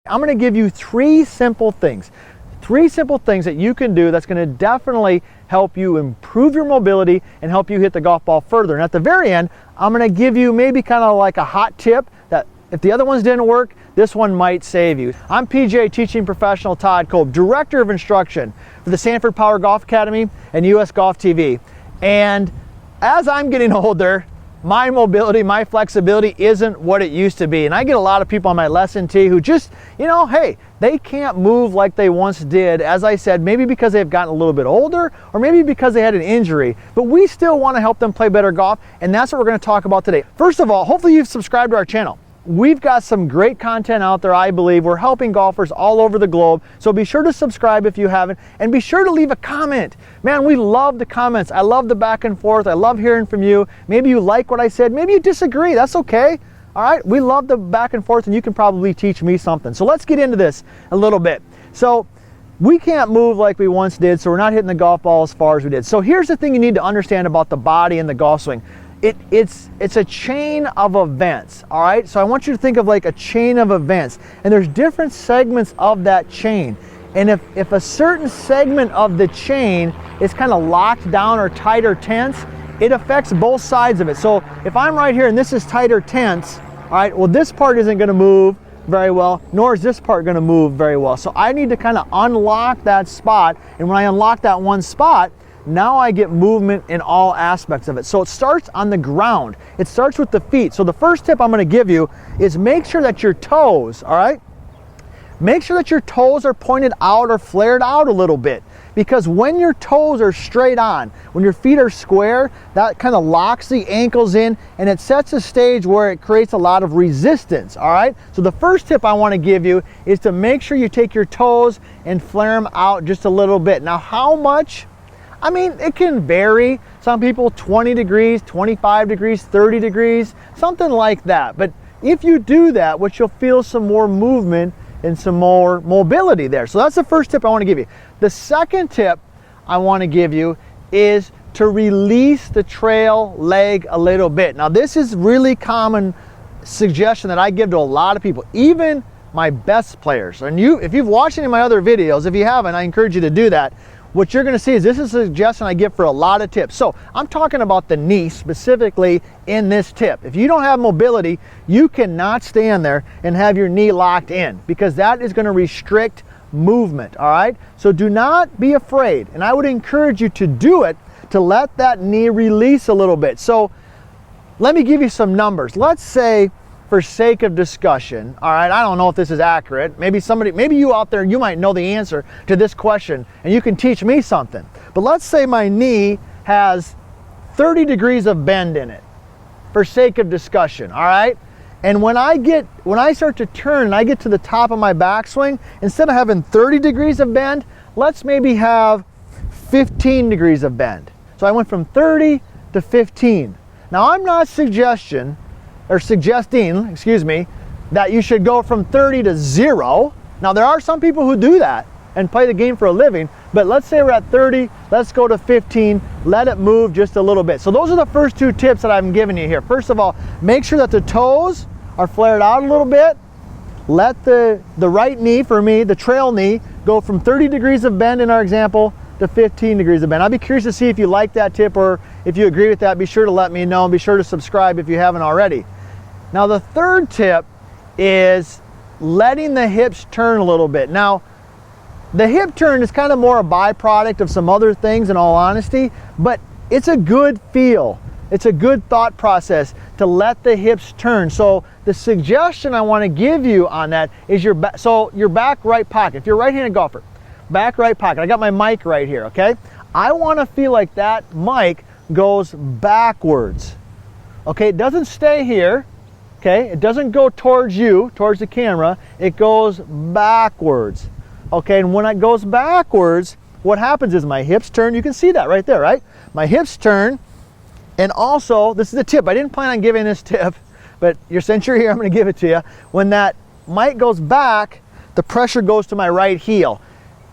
I'm gonna give you three simple things that you can do that's gonna definitely help you improve your mobility and help you hit the golf ball further. And at the very end, I'm gonna give you maybe kind of like a hot tip that if the other ones didn't work, this one might save you. I'm PGA teaching professional Todd Kolb, Director of Instruction for the Sanford Power Golf Academy and US Golf TV. And as I'm getting older, my mobility, my flexibility isn't what it used to be. And I get a lot of people on my lesson tee who just, hey, they can't move like they once did. As I said, maybe because they've gotten a little bit older or maybe because they had an injury, but we still want to help them play better golf. And that's what we're going to talk about today. First of all, hopefully you've subscribed to our channel. We've got some great content out there, I believe. We're helping golfers all over the globe. So be sure to subscribe if you haven't, and be sure to leave a comment. Man, we love the comments. I love the back and forth. I love hearing from you. Maybe you like what I said. Maybe you disagree. That's okay. All right, we love the back and forth, and you can probably teach me something. So let's get into this a little bit. So we can't move like we once did, so we're not hitting the golf ball as far as we did. So here's the thing you need to understand about the body and the golf swing. It's a chain of events, all right? So I want you to think of like a chain of events, and there's different segments of that chain. And if a certain segment of the chain is kind of locked down or tight or tense, it affects both sides of it. So if I'm right here and this is tight or tense, all right, well, this part isn't gonna move very well, nor is this part gonna move very well. So I need to kind of unlock that spot, and when I unlock that one spot, now I get movement in all aspects of it. So it starts on the ground. It starts with the feet. So the first tip I'm gonna give you is make sure that your toes, all right? Make sure that your toes are pointed out or flared out a little bit, because when your toes are straight on, when your feet are square, that kind of locks the ankles in and it sets a stage where it creates a lot of resistance, all right? So the first tip I wanna give you is to make sure you take your toes and flare them out just a little bit. Now, how much? I mean, it can vary. Some people 20 degrees, 25 degrees, 30 degrees, something like that. But if you do that, what you'll feel some more movement and some more mobility there. So that's the first tip I want to give you. The second tip I want to give you is to release the trail leg a little bit. Now, this is really common suggestion that I give to a lot of people, even my best players. And if you've watched any of my other videos, if you haven't, I encourage you to do that. What you're gonna see is this is a suggestion I give for a lot of tips. So I'm talking about the knee specifically in this tip. If you don't have mobility, you cannot stand there and have your knee locked in, because that is gonna restrict movement, all right? So do not be afraid, and I would encourage you to do it, to let that knee release a little bit. So let me give you some numbers. Let's say, for sake of discussion, all right, I don't know if this is accurate. Maybe you out there, you might know the answer to this question and you can teach me something. But let's say my knee has 30 degrees of bend in it, for sake of discussion, all right? And when I start to turn and I get to the top of my backswing, instead of having 30 degrees of bend, let's maybe have 15 degrees of bend. So I went from 30 to 15. Now, I'm not suggesting, that you should go from 30 to 0. Now, there are some people who do that and play the game for a living, but let's say we're at 30, let's go to 15, let it move just a little bit. So those are the first two tips that I'm giving you here. First of all, make sure that the toes are flared out a little bit. Let the right knee, for me, the trail knee, go from 30 degrees of bend in our example to 15 degrees of bend. I'll be curious to see if you like that tip, or if you agree with that. Be sure to let me know, and be sure to subscribe if you haven't already. Now, the third tip is letting the hips turn a little bit. Now, the hip turn is kind of more a byproduct of some other things, in all honesty, but it's a good feel. It's a good thought process to let the hips turn. So the suggestion I want to give you on that is your back right pocket. If you're a right-handed golfer, back right pocket. I got my mic right here, okay? I want to feel like that mic goes backwards. Okay, it doesn't stay here. Okay, it doesn't go towards you, towards the camera, it goes backwards. Okay, and when it goes backwards, what happens is my hips turn. You can see that right there, right? My hips turn, and also, this is a tip. I didn't plan on giving this tip, but since you're here, I'm gonna give it to you. When that mic goes back, the pressure goes to my right heel.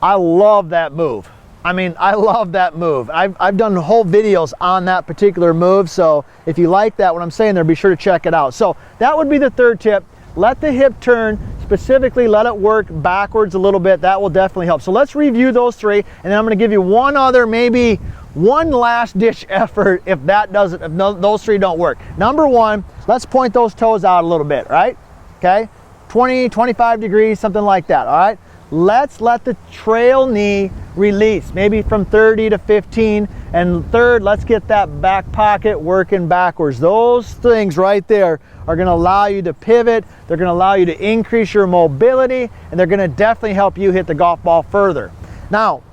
I love that move. I mean, I love that move. I've done whole videos on that particular move, so if you like that, what I'm saying there, be sure to check it out. So that would be the third tip. Let the hip turn specifically let it work backwards a little bit. That will definitely help. So let's review those three, and then I'm going to give you one other, maybe one last ditch effort if that doesn't, if those three don't work. Number one, let's point those toes out a little bit, right? Okay, 20, 25 degrees, something like that, all right? Let's let the trail knee release, maybe from 30 to 15. And third, let's get that back pocket working backwards. Those things right there are going to allow you to pivot. They're going to allow you to increase your mobility, and they're going to definitely help you hit the golf ball further. Now,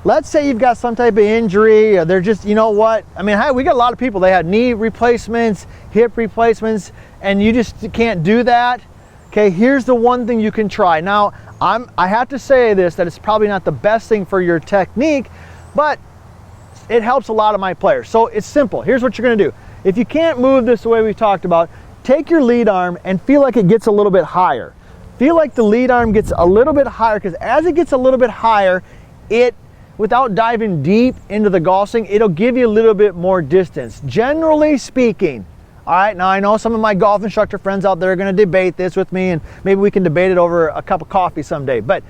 let's say you've got some type of injury, or they're just, you know what? I mean, we got a lot of people, they had knee replacements, hip replacements, and you just can't do that. Okay, here's the one thing you can try. Now, I have to say this, that it's probably not the best thing for your technique, but it helps a lot of my players. So it's simple. Here's what you're going to do. If you can't move this the way we talked about, take your lead arm and feel like it gets a little bit higher. Feel like the lead arm gets a little bit higher, because as it gets a little bit higher, without diving deep into the golf swing, it'll give you a little bit more distance. Generally speaking, all right, now I know some of my golf instructor friends out there are going to debate this with me, and maybe we can debate it over a cup of coffee someday, but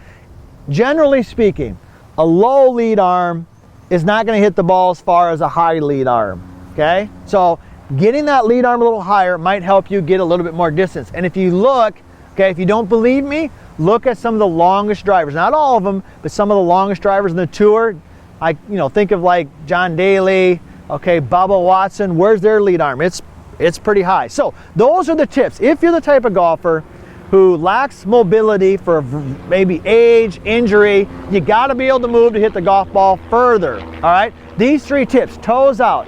generally speaking, a low lead arm is not going to hit the ball as far as a high lead arm, okay? So getting that lead arm a little higher might help you get a little bit more distance. And if you look, okay, if you don't believe me, look at some of the longest drivers, not all of them, but some of the longest drivers in the tour. Think of like John Daly, okay, Bubba Watson. Where's their lead arm? It's pretty high. So those are the tips. If you're the type of golfer who lacks mobility for maybe age, injury, you got to be able to move to hit the golf ball further. All right, these three tips: toes out,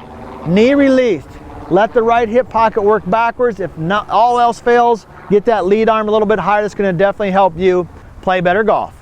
knee released, let the right hip pocket work backwards. If not all else fails, get that lead arm a little bit higher. That's going to definitely help you play better golf.